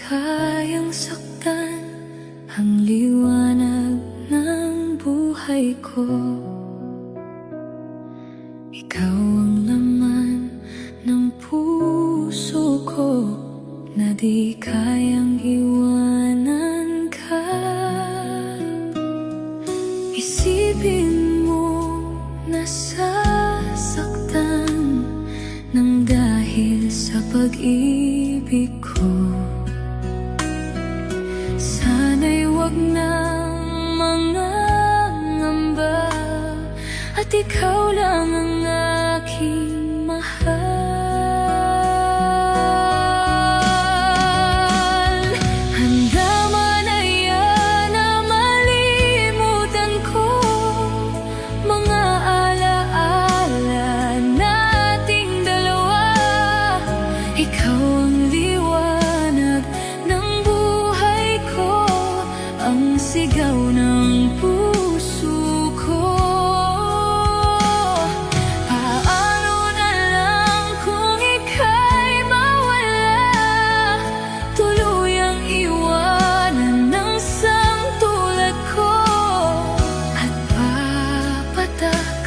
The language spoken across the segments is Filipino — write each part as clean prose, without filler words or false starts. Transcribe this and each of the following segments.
kayang saktan ang liwanag ng buhay ko. Ikaw ang laman ng puso ko na di kayang iwanan ka. Isipin mo na sasaktan nang dahil sa pag-ibig ko. Sana'y wag na mangangamba at ikaw lang ang aking mahal. Handa man na yan na malimutan ko mga alaala nating dalawa. Ikaw ang liwanag ng buhay ko, ang sigaw ng puso ko. Paano na lang kung ika'y mawala, tuluyang iwanan ng sangtulad ko, at papatak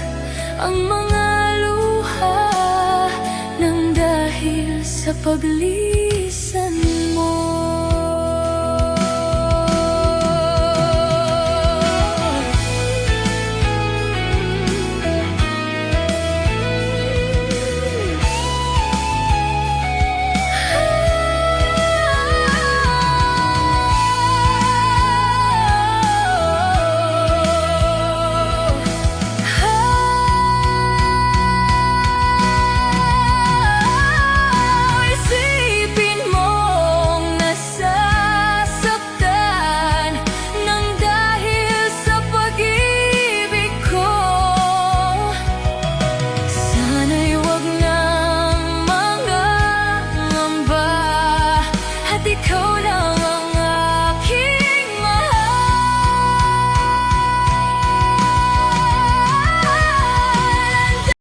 ang mga luha nang dahil sa paglilit